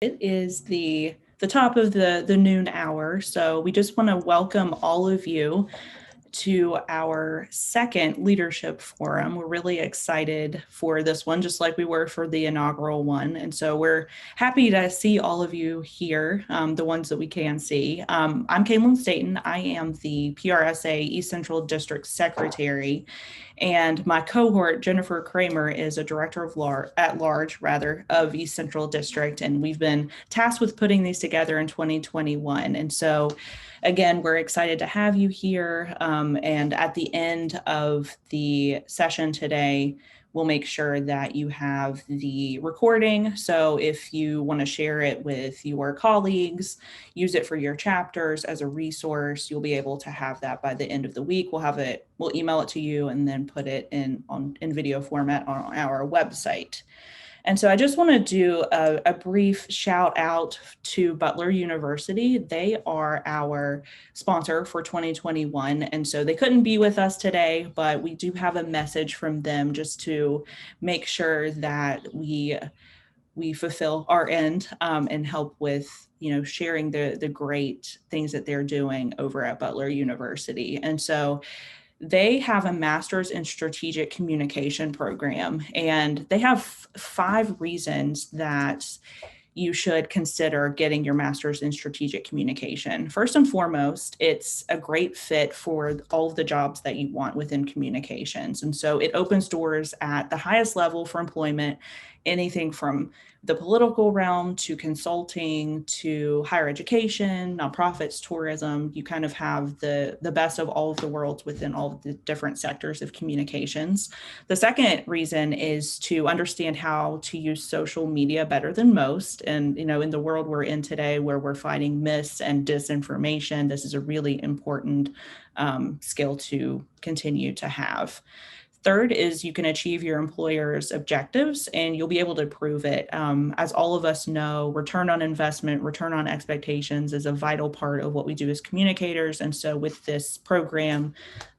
It is the top of the noon hour, so we just want to welcome all of you to our second leadership forum. We're really excited for this one, just like we were for the inaugural one. And so we're happy to see all of you here, the ones that we can see. I'm Caitlin Staten. I am the PRSA East Central District Secretary. And my cohort, Jennifer Kramer, is a director at large of East Central District. And we've been tasked with putting these together in 2021. And so again, we're excited to have you here. And at the end of the session today, we'll make sure that you have the recording. So if you want to share it with your colleagues, use it for your chapters as a resource, you'll be able to have that by the end of the week. We'll email it to you and then put it in video format on our website. And so I just want to do a brief shout out to Butler University. They are our sponsor for 2021. And so they couldn't be with us today, but we do have a message from them just to make sure that we fulfill our end and help with sharing the great things that they're doing over at Butler University. And so they have a master's in strategic communication program, and they have 5 reasons that you should consider getting your master's in strategic communication. First and foremost, it's a great fit for all of the jobs that you want within communications. And so it opens doors at the highest level for employment, anything from the political realm to consulting to higher education, nonprofits, tourism. You kind of have the best of all of the worlds within all of the different sectors of communications. The second reason is to understand how to use social media better than most. And, in the world we're in today, where we're fighting myths and disinformation, this is a really important skill to continue to have. Third is you can achieve your employer's objectives and you'll be able to prove it. As all of us know, return on investment, return on expectations is a vital part of what we do as communicators. And so with this program,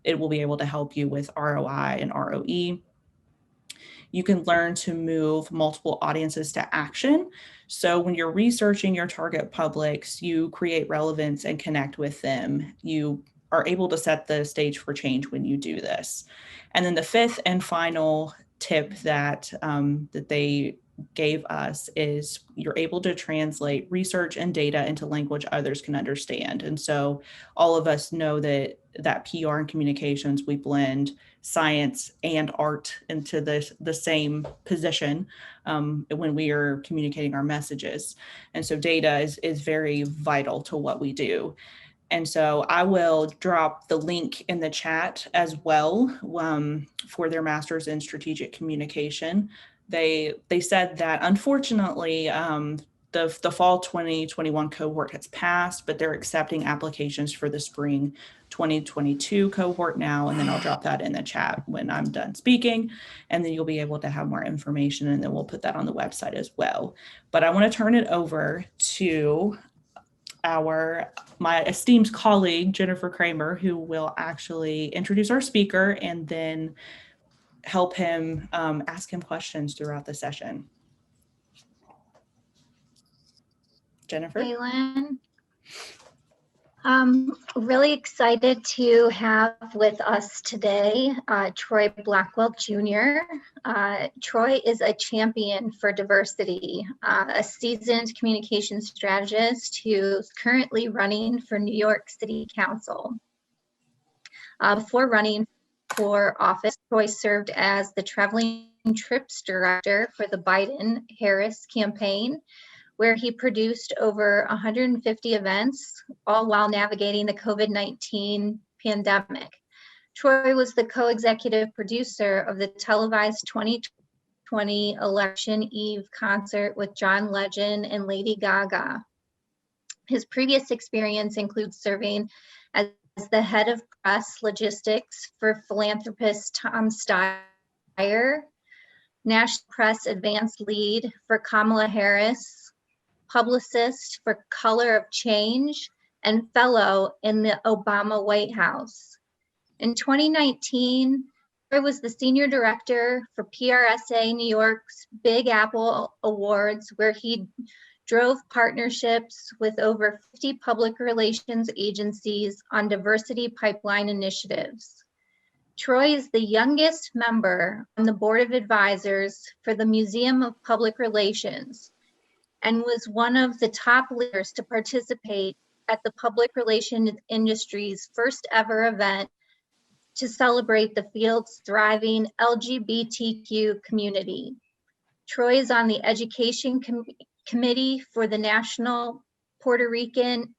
it will be able to help you with ROI and ROE. You can learn to move multiple audiences to action. So when you're researching your target publics, you create relevance and connect with them. You are able to set the stage for change when you do this. And then the fifth and final tip that they gave us is you're able to translate research and data into language others can understand. And so all of us know that PR and communications, we blend science and art into the same position when we are communicating our messages. And so data is very vital to what we do. And so I will drop the link in the chat as well for their master's in strategic communication. They said that unfortunately, the fall 2021 cohort has passed, but they're accepting applications for the spring 2022 cohort now. And then I'll drop that in the chat when I'm done speaking. And then you'll be able to have more information, and then we'll put that on the website as well. But I want to turn it over to my esteemed colleague, Jennifer Kramer, who will actually introduce our speaker and then help him ask him questions throughout the session. Jennifer? Kaylin. Really excited to have with us today Troy Blackwell Jr. Troy is a champion for diversity, a seasoned communication strategist who's currently running for New York City Council. Before running for office, Troy served as the traveling trips director for the Biden-Harris campaign, where he produced over 150 events, all while navigating the COVID-19 pandemic. Troy was the co-executive producer of the televised 2020 election eve concert with John Legend and Lady Gaga. His previous experience includes serving as the head of press logistics for Philanthropist Tom Steyer, national press advance lead for Kamala Harris, publicist for Color of Change, and fellow in the Obama White House. In 2019, Troy was the senior director for PRSA New York's Big Apple Awards, where he drove partnerships with over 50 public relations agencies on diversity pipeline initiatives. Troy is the youngest member on the board of advisors for the Museum of Public Relations and was one of the top leaders to participate at the public relations industry's first ever event to celebrate the field's thriving LGBTQ community. Troy is on the education committee for the National Puerto Rican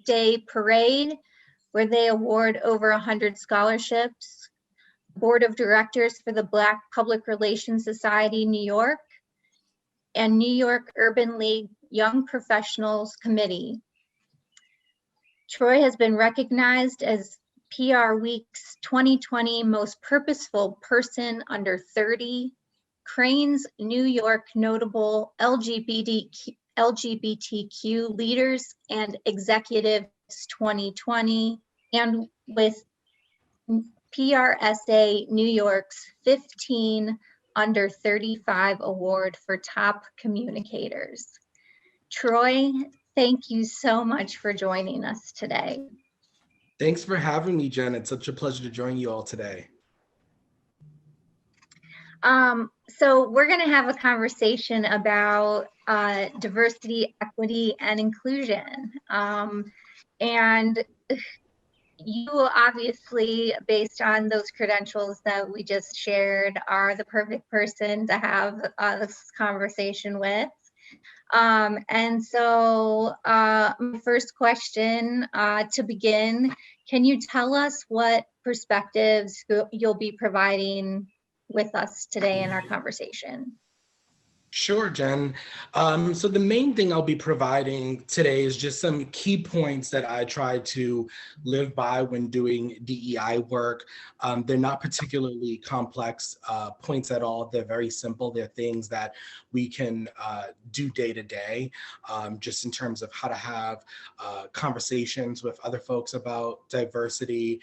Day Parade, where they award over 100 scholarships, board of directors for the Black Public Relations Society New York, and New York Urban League Young Professionals Committee. Troy has been recognized as PRWeek's 2020 Most Purposeful Person Under 30, Crain's New York Notable LGBTQ Leaders and Executives 2020, and with PRSA New York's 15 Under 35 Award for Top Communicators. Troy, thank you so much for joining us today. Thanks for having me, Jen. It's such a pleasure to join you all today. So we're going to have a conversation about diversity, equity, and inclusion. And you obviously, based on those credentials that we just shared, are the perfect person to have this conversation with. And so my first question to begin, can you tell us what perspectives you'll be providing with us today in our conversation? Sure, Jen. So the main thing I'll be providing today is just some key points that I try to live by when doing DEI work. They're not particularly complex points at all. They're very simple. They're things that we can do day to day, just in terms of how to have conversations with other folks about diversity,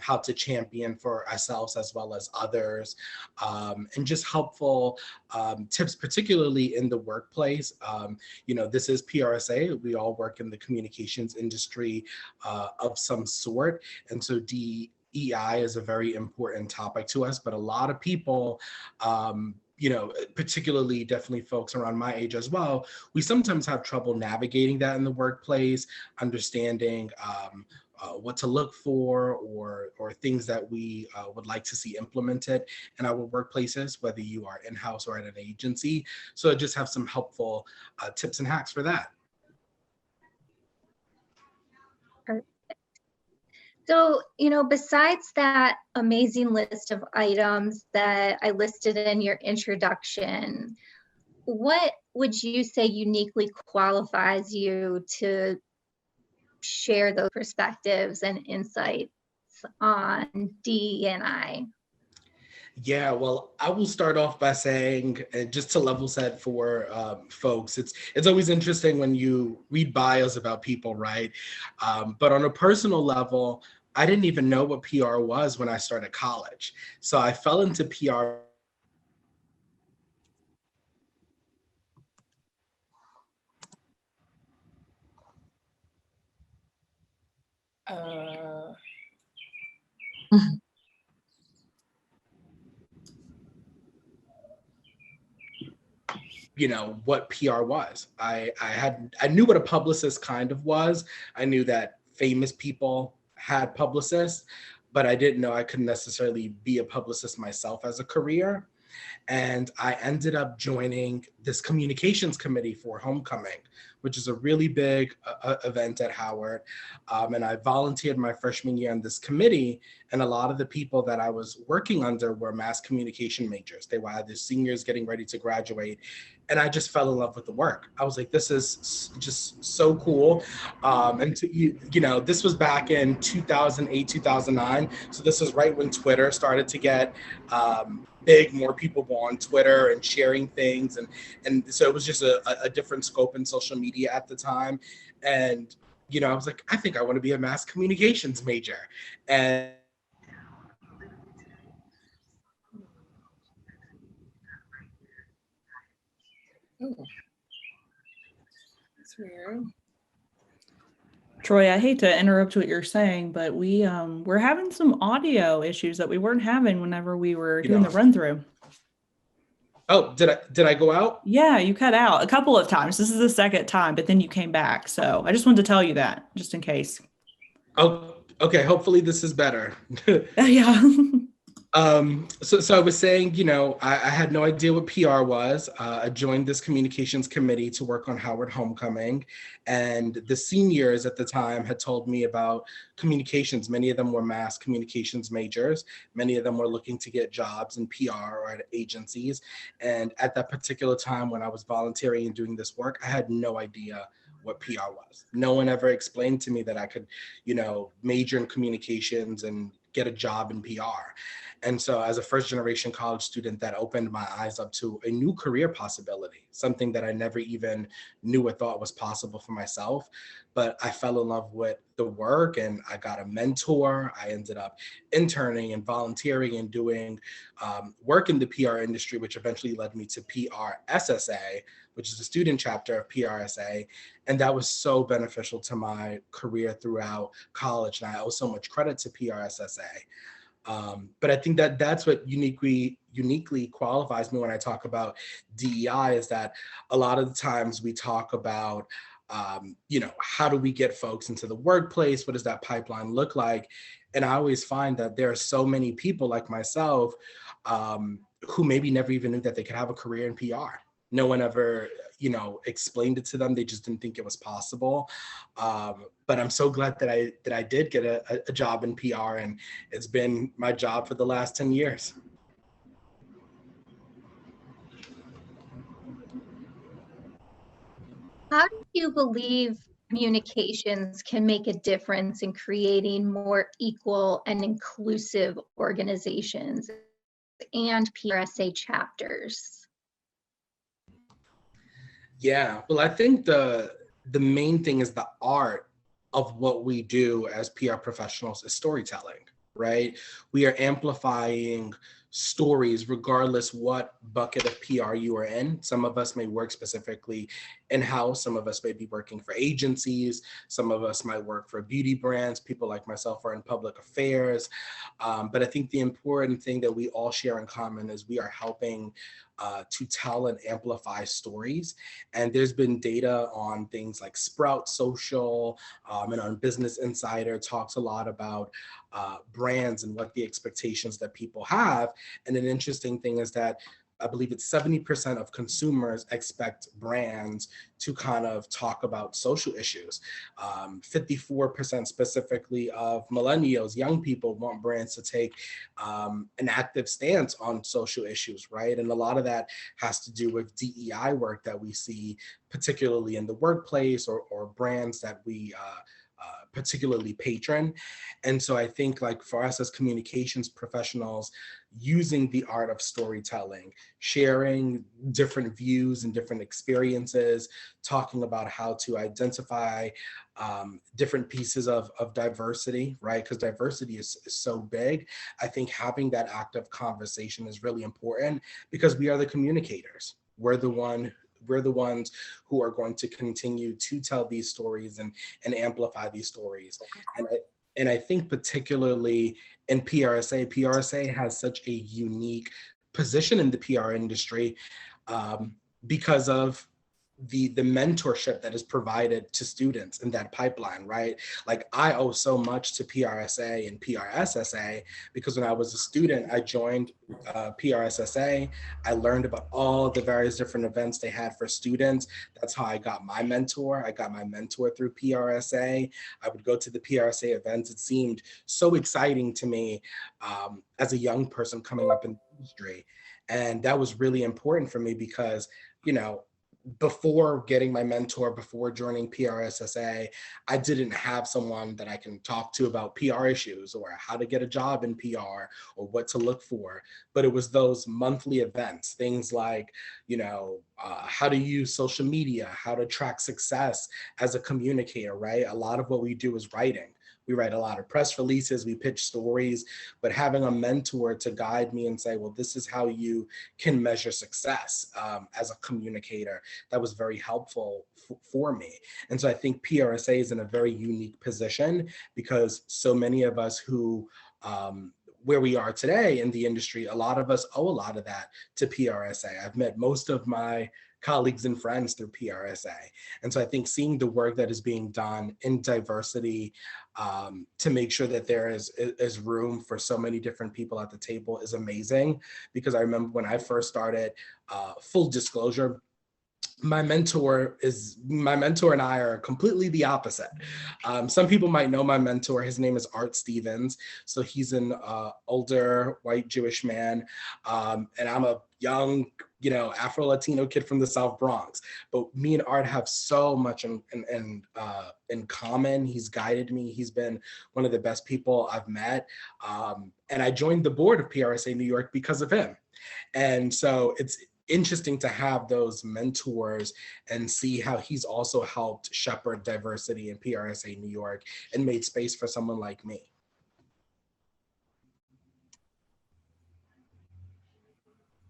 how to champion for ourselves as well as others, and just helpful tips, particularly in the workplace. This is PRSA. We all work in the communications industry of some sort. And so DEI is a very important topic to us, but a lot of people, particularly definitely folks around my age as well, we sometimes have trouble navigating that in the workplace, understanding what to look for or things that we would like to see implemented in our workplaces, whether you are in-house or at an agency. So I just have some helpful tips and hacks for that. So, besides that amazing list of items that I listed in your introduction, what would you say uniquely qualifies you to share those perspectives and insights on DE&I? Yeah, well, I will start off by saying, just to level set for folks, it's always interesting when you read bios about people, right? But on a personal level, I didn't even know what PR was when I started college. So I fell into PR what PR was. I knew what a publicist kind of was. I knew that famous people had publicists, but I didn't know I couldn't necessarily be a publicist myself as a career. And I ended up joining this communications committee for homecoming, which is a really big event at Howard. And I volunteered my freshman year on this committee. And a lot of the people that I was working under were mass communication majors. They were either seniors getting ready to graduate. And I just fell in love with the work. I was like, this is just so cool. And this was back in 2008, 2009. So this was right when Twitter started to get big, more people were on Twitter and sharing things. And so it was just a different scope in social media at the time. And, I was like, I think I want to be a mass communications major. And share. Troy, I hate to interrupt what you're saying, but we're having some audio issues that we weren't having whenever we were doing the run through. Oh, did I go out? Yeah, you cut out a couple of times. This is the second time, but then you came back. So I just wanted to tell you that, just in case. Oh, okay. Hopefully this is better. Yeah. So I was saying, I had no idea what PR was. I joined this communications committee to work on Howard Homecoming, and the seniors at the time had told me about communications. Many of them were mass communications majors. Many of them were looking to get jobs in PR or at agencies. And at that particular time when I was volunteering and doing this work, I had no idea what PR was. No one ever explained to me that I could, major in communications and get a job in PR. And so as a first generation college student, that opened my eyes up to a new career possibility, something that I never even knew or thought was possible for myself. But I fell in love with the work and I got a mentor. I ended up interning and volunteering and doing work in the PR industry, which eventually led me to PRSA, which is the student chapter of PRSA. And that was so beneficial to my career throughout college. And I owe so much credit to PRSA. But I think that that's what uniquely qualifies me when I talk about DEI, is that a lot of the times we talk about, how do we get folks into the workplace? What does that pipeline look like? And I always find that there are so many people like myself who maybe never even knew that they could have a career in PR. No one ever, explained it to them. They just didn't think it was possible. But I'm so glad that I did get a job in PR, and it's been my job for the last 10 years. How do you believe communications can make a difference in creating more equal and inclusive organizations and PRSA chapters? Yeah, well, I think the main thing is the art of what we do as PR professionals is storytelling, right? We are amplifying stories regardless what bucket of PR you are in. Some of us may work specifically in-house, some of us may be working for agencies, some of us might work for beauty brands, people like myself are in public affairs. But I think the important thing that we all share in common is we are helping to tell and amplify stories. And there's been data on things like Sprout Social, and on Business Insider talks a lot about brands and what the expectations that people have. And an interesting thing is that I believe it's 70% of consumers expect brands to kind of talk about social issues. 54% specifically of millennials, young people, want brands to take an active stance on social issues, right? And a lot of that has to do with DEI work that we see, particularly in the workplace, or brands that we particularly patron. And so I think, like, for us as communications professionals, using the art of storytelling, sharing different views and different experiences, talking about how to identify different pieces of diversity, right? Because diversity is so big. I think having that active conversation is really important, because we are the communicators. We're the ones who are going to continue to tell these stories and amplify these stories. And I think particularly in PRSA has such a unique position in the PR industry because of the mentorship that is provided to students in that pipeline, right? Like, I owe so much to PRSA and PRSA, because when I was a student, I joined PRSA. I learned about all the various different events they had for students. That's how I got my mentor. I got my mentor through PRSA. I would go to the PRSA events. It seemed so exciting to me as a young person coming up in the industry. And that was really important for me because, before getting my mentor, before joining PRSA, I didn't have someone that I can talk to about PR issues or how to get a job in PR or what to look for. But it was those monthly events, things like, how to use social media, how to track success as a communicator, right? A lot of what we do is writing. We write a lot of press releases, we pitch stories, but having a mentor to guide me and say, well, this is how you can measure success as a communicator, that was very helpful for me. And so I think PRSA is in a very unique position because so many of us who, where we are today in the industry, a lot of us owe a lot of that to PRSA. I've met most of my colleagues and friends through PRSA. And so I think seeing the work that is being done in diversity to make sure that there is room for so many different people at the table is amazing. Because I remember when I first started, full disclosure, my mentor and I are completely the opposite. Some people might know my mentor. His name is Art Stevens. So he's an older white Jewish man. And I'm a young, Afro-Latino kid from the South Bronx. But me and Art have so much in common. He's guided me. He's been one of the best people I've met. And I joined the board of PRSA New York because of him. And so it's interesting to have those mentors and see how he's also helped shepherd diversity in PRSA New York and made space for someone like me.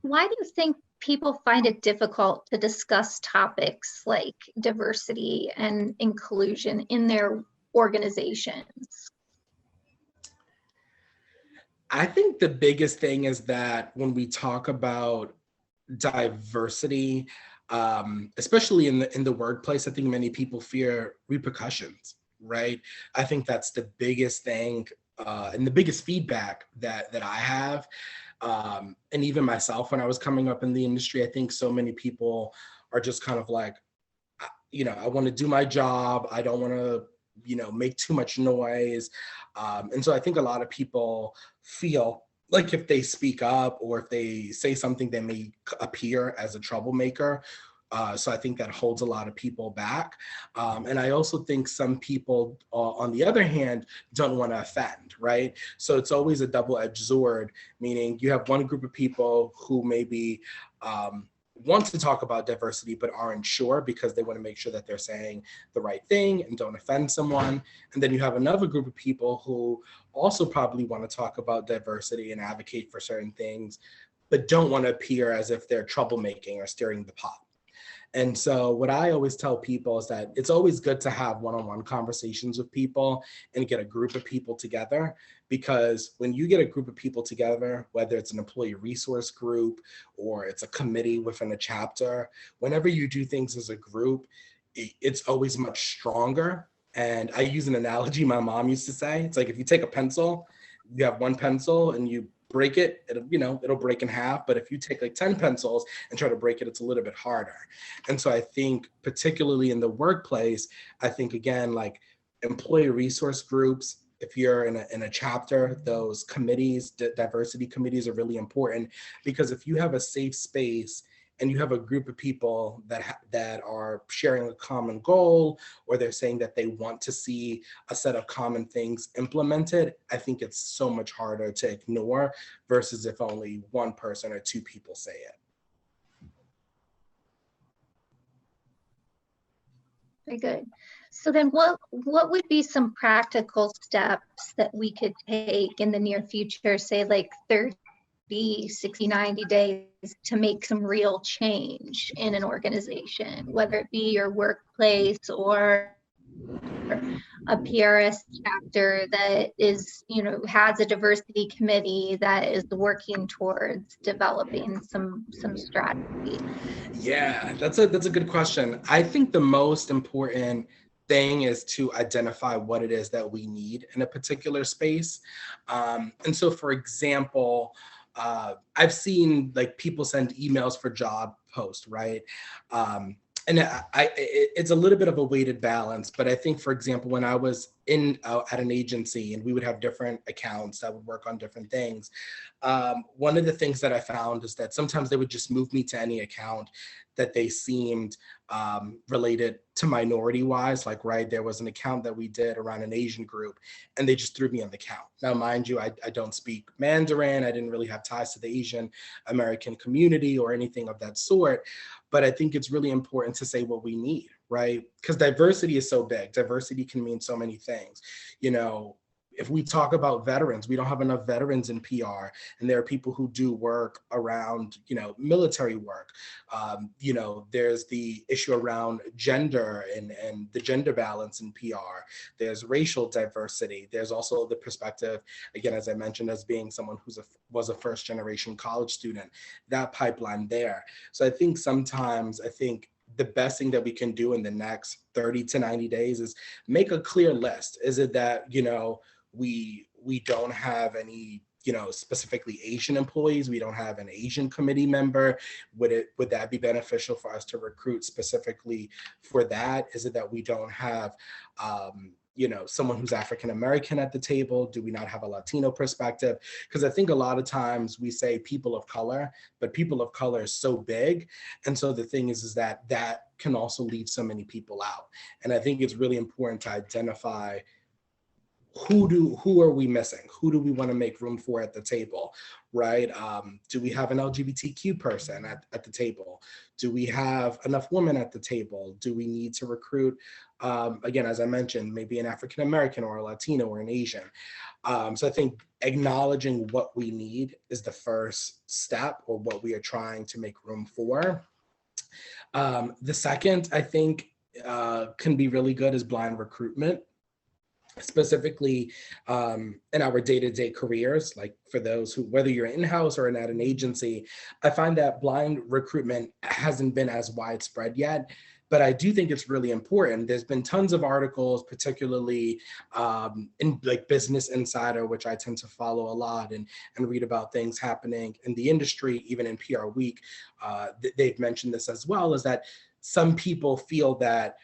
Why do you think people find it difficult to discuss topics like diversity and inclusion in their organizations? I think the biggest thing is that when we talk about diversity, especially in the workplace, I think many people fear repercussions, right? I think that's the biggest thing and the biggest feedback that I have. And even myself, when I was coming up in the industry, I think so many people are just kind of like, I want to do my job. I don't want to, make too much noise. And so I think a lot of people feel like if they speak up or if they say something, they may appear as a troublemaker. So I think that holds a lot of people back. And I also think some people, on the other hand, don't want to offend, right? So it's always a double-edged sword, meaning you have one group of people who maybe want to talk about diversity but aren't sure because they want to make sure that they're saying the right thing and don't offend someone. And then you have another group of people who also probably want to talk about diversity and advocate for certain things, but don't want to appear as if they're troublemaking or stirring the pot. And so what I always tell people is that it's always good to have one-on-one conversations with people and get a group of people together, because when you get a group of people together, whether it's an employee resource group or it's a committee within a chapter, whenever you do things as a group, it's always much stronger. And I use an analogy my mom used to say. It's like if you take a pencil, you have one pencil and you break it, it'll break in half. But if you take like 10 pencils and try to break it, it's a little bit harder. And so I think particularly in the workplace, I think again, like employee resource groups, if you're in a chapter, those committees, diversity committees are really important, because if you have a safe space and you have a group of people that are sharing a common goal, or they're saying that they want to see a set of common things implemented, I think it's so much harder to ignore versus if only one person or two people say it. Very good. So then what would be some practical steps that we could take in the near future, say like 30, 60, 90 days, to make some real change in an organization, whether it be your workplace or a PRS chapter that is, has a diversity committee that is working towards developing some strategy? Yeah, that's a good question. I think the most important thing is to identify what it is that we need in a particular space. And so, for example, I've seen like people send emails for job posts, right? And it's a little bit of a weighted balance, but I think, for example, when I was at an agency and we would have different accounts that would work on different things, one of the things that I found is that sometimes they would just move me to any account that they seemed related to minority wise. Like, right, there was an account that we did around an Asian group and they just threw me on the count. Now, mind you, I don't speak Mandarin. I didn't really have ties to the Asian American community or anything of that sort. But I think it's really important to say what we need, right? Because diversity is so big. Diversity can mean so many things. You know, if we talk about veterans, we don't have enough veterans in PR, and there are people who do work around, you know, military work. You know, there's the issue around gender and the gender balance in PR. There's racial diversity. There's also the perspective, again, as I mentioned, as being someone was a first generation college student, that pipeline there. So I think sometimes, the best thing that we can do in the next 30 to 90 days is make a clear list. Is it that, you know, we don't have any, you know, specifically Asian employees? We don't have an Asian committee member. Would that be beneficial for us to recruit specifically for that? Is it that we don't have, you know, someone who's African American at the table? Do we not have a Latino perspective? Because I think a lot of times we say people of color, but people of color is so big. And so the thing is that can also leave so many people out. And I think it's really important to identify who are we missing? Who do we want to make room for at the table, right? Do we have an LGBTQ person at the table? Do we have enough women at the table? Do we need to recruit, again, as I mentioned, maybe an African American or a Latino or an Asian? So I think acknowledging what we need is the first step, or what we are trying to make room for. The second, I think, can be really good is blind recruitment. Specifically in our day-to-day careers, like for those who, whether you're in-house or at an agency, I find that blind recruitment hasn't been as widespread yet, but I do think it's really important. There's been tons of articles, particularly in like Business Insider, which I tend to follow a lot and read about things happening in the industry, even in PRWeek. They've mentioned this as well, is that some people feel that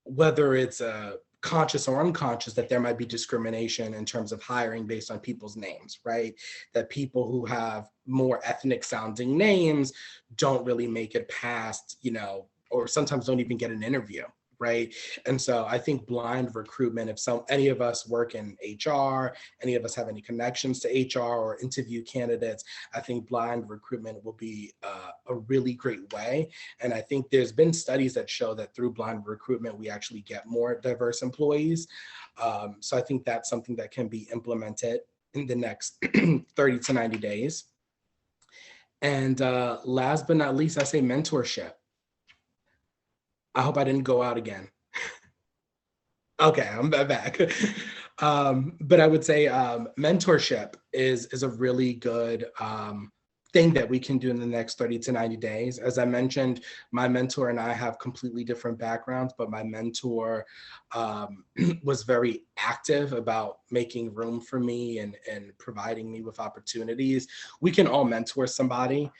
whether it's a conscious or unconscious, that there might be discrimination in terms of hiring based on people's names, right? That people who have more ethnic sounding names don't really make it past, you know, or sometimes don't even get an interview, right? And so I think blind recruitment, if any of us work in HR, any of us have any connections to HR or interview candidates, I think blind recruitment will be a really great way. And I think there's been studies that show that through blind recruitment, we actually get more diverse employees. So I think that's something that can be implemented in the next 30 to 90 days. And last but not least, I say mentorship. I hope I didn't go out again. Okay, I'm back. But I would say mentorship is a really good thing that we can do in the next 30 to 90 days. As I mentioned, my mentor and I have completely different backgrounds, but my mentor was very active about making room for me and providing me with opportunities. We can all mentor somebody.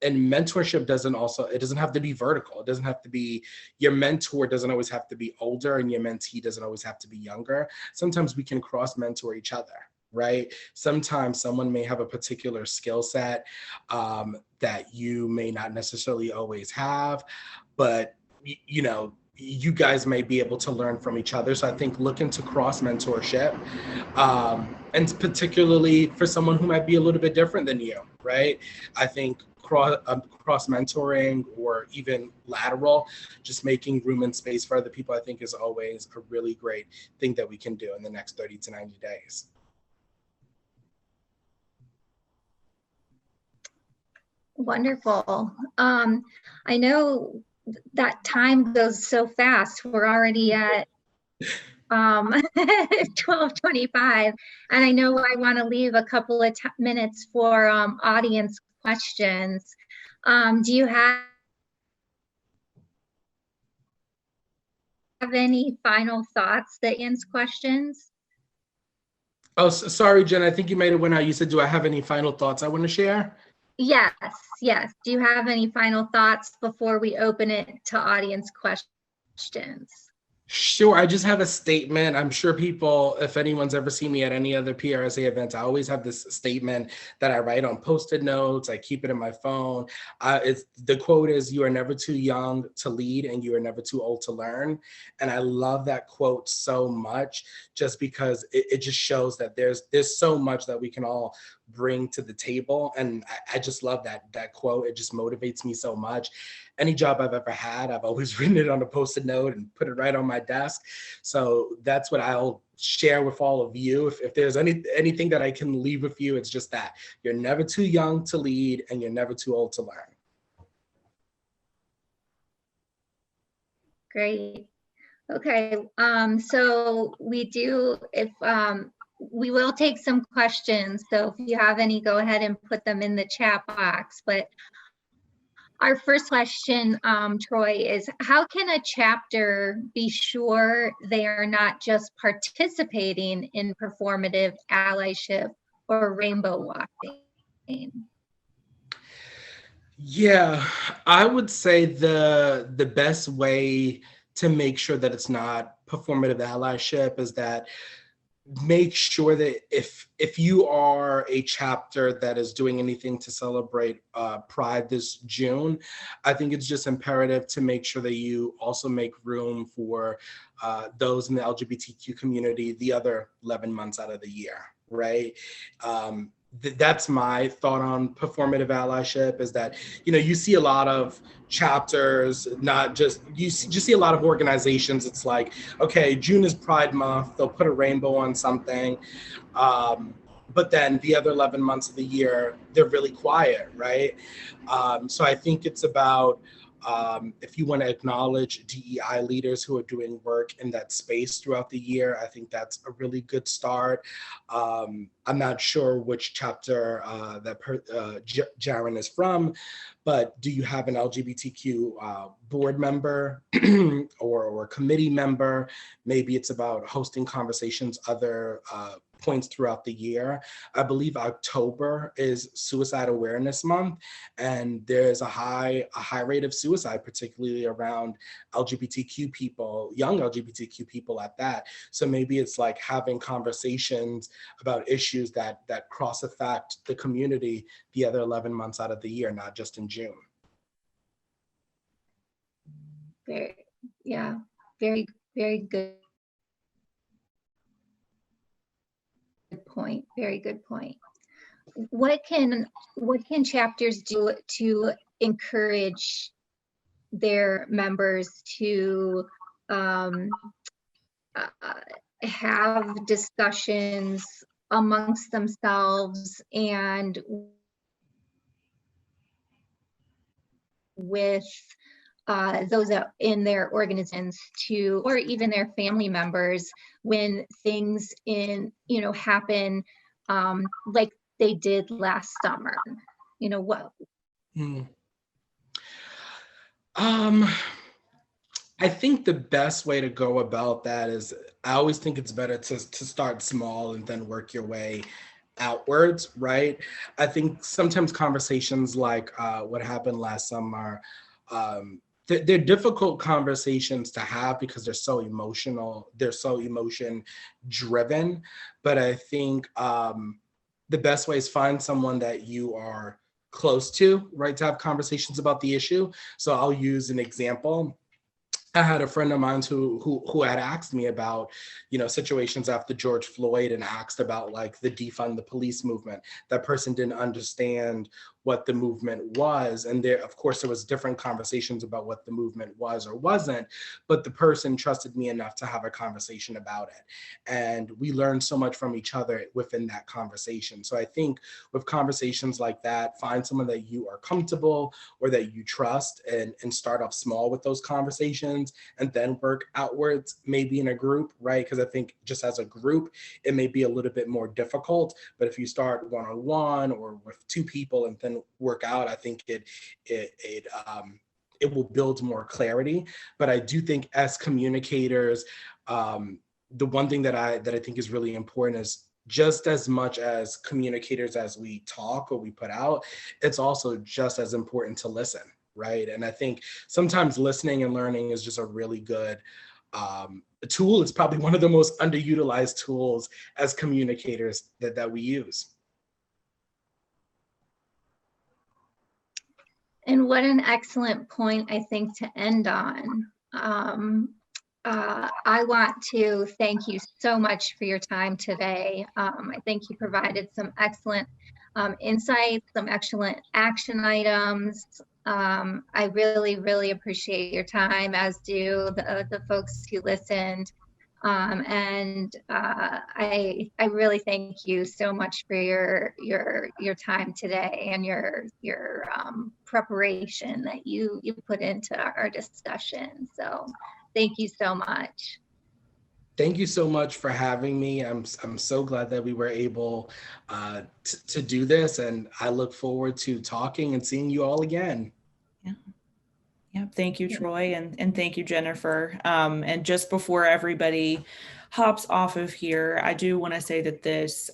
And mentorship doesn't have to be vertical. It doesn't have to be, your mentor doesn't always have to be older and your mentee doesn't always have to be younger. Sometimes we can cross mentor each other, right? Sometimes someone may have a particular skill set that you may not necessarily always have, but you know, you guys may be able to learn from each other. So I think look into cross mentorship, and particularly for someone who might be a little bit different than you, right? I think cross mentoring or even lateral, just making room and space for other people, I think is always a really great thing that we can do in the next 30 to 90 days. Wonderful. I know that time goes so fast. We're already at 12:25, and I know I want to leave a couple of minutes for audience questions. Do you have any final thoughts that answer questions? Oh, sorry, Jen, I think you made it went out. You said, do I have any final thoughts I want to share? Yes. Do you have any final thoughts before we open it to audience questions? Sure, I just have a statement. I'm sure people, if anyone's ever seen me at any other PRSA events, I always have this statement that I write on Post-it notes. I keep it in my phone. The quote is, "You are never too young to lead, and you are never too old to learn." And I love that quote so much, just because it just shows that there's so much that we can all bring to the table. And I just love that quote. It just motivates me so much. Any job I've ever had, I've always written it on a Post-it note and put it right on my desk. So that's what I'll share with all of you. If there's anything that I can leave with you, it's just that you're never too young to lead, and you're never too old to learn. Great. Okay, so we will take some questions. So if you have any, go ahead and put them in the chat box. But our first question, Troy, is how can a chapter be sure they are not just participating in performative allyship or rainbow walking? Yeah, I would say the best way to make sure that it's not performative allyship is that make sure that if you are a chapter that is doing anything to celebrate Pride this June, I think it's just imperative to make sure that you also make room for those in the LGBTQ community the other 11 months out of the year, right? That's my thought on performative allyship, is that, you see a lot of chapters, not just, just see a lot of organizations. It's like, okay, June is Pride Month, they'll put a rainbow on something. But then the other 11 months of the year, they're really quiet, right? So I think it's about, if you want to acknowledge DEI leaders who are doing work in that space throughout the year, I think that's a really good start. I'm not sure which chapter Jaren is from, but do you have an LGBTQ board member or committee member? Maybe it's about hosting conversations other points throughout the year. I believe October is Suicide Awareness Month, and there's a high rate of suicide, particularly around LGBTQ people, young LGBTQ people at that. So maybe it's like having conversations about issues that cross affect the community the other 11 months out of the year, not just in June. Very good point. Very good point. What can chapters do to encourage their members to have discussions amongst themselves and with those in their organizations, or even their family members, when things happen like they did last summer? What? I think the best way to go about that is, I always think it's better to start small and then work your way outwards, right? I think sometimes conversations like what happened last summer, they're difficult conversations to have because they're so emotional, they're so emotion driven. But I think the best way is find someone that you are close to, right, to have conversations about the issue. So I'll use an example. I had a friend of mine who had asked me about, situations after George Floyd, and asked about like the defund the police movement. That person didn't understand what the movement was. And there, of course, there was different conversations about what the movement was or wasn't, but the person trusted me enough to have a conversation about it. And we learned so much from each other within that conversation. So I think with conversations like that, find someone that you are comfortable or that you trust, and start off small with those conversations, and then work outwards, maybe in a group, right? Because I think just as a group, it may be a little bit more difficult, but if you start one-on-one or with two people and then work out, I think it will build more clarity. But I do think as communicators, the one thing that I think is really important is, just as much as communicators as we talk or we put out, it's also just as important to listen, right? And I think sometimes listening and learning is just a really good tool. It's probably one of the most underutilized tools as communicators that we use. And what an excellent point, I think, to end on. I want to thank you so much for your time today. I think you provided some excellent insights, some excellent action items. I really, really appreciate your time, as do the folks who listened. I really thank you so much for your time today and your preparation that you put into our discussion. So thank you so much. Thank you so much for having me. I'm so glad that we were able to do this, and I look forward to talking and seeing you all again. Yeah, thank you, Troy, and thank you, Jennifer. And just before everybody hops off of here, I do want to say that this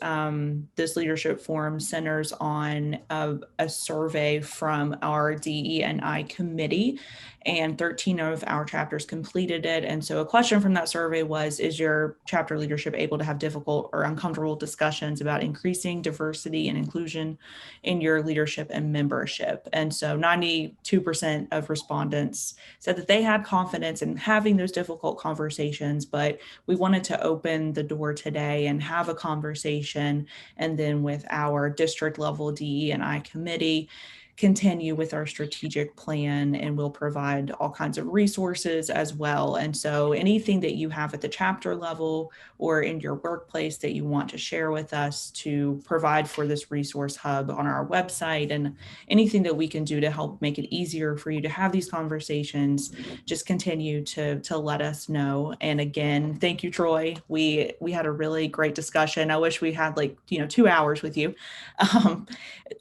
leadership forum centers on a survey from our DE&I committee, and 13 of our chapters completed it. And so a question from that survey was, is your chapter leadership able to have difficult or uncomfortable discussions about increasing diversity and inclusion in your leadership and membership? And so 92% of respondents said that they had confidence in having those difficult conversations, but we wanted to open the door today and have a conversation, and then with our district level DE&I committee, continue with our strategic plan, and we'll provide all kinds of resources as well. And so anything that you have at the chapter level or in your workplace that you want to share with us to provide for this resource hub on our website, and anything that we can do to help make it easier for you to have these conversations, just continue to let us know. And again, thank you, Troy. We had a really great discussion. I wish we had 2 hours with you.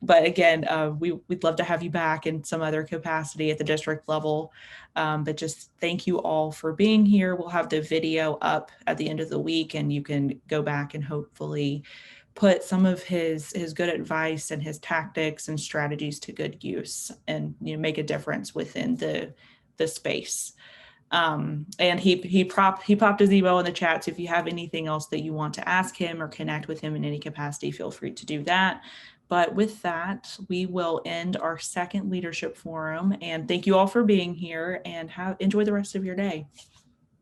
But again, we'd love to have you back in some other capacity at the district level. But just thank you all for being here. We'll have the video up at the end of the week, and you can go back and hopefully put some of his good advice and his tactics and strategies to good use, and make a difference within the space. And he popped his email in the chat. So if you have anything else that you want to ask him or connect with him in any capacity, feel free to do that. But with that, we will end our second leadership forum, and thank you all for being here, and enjoy the rest of your day.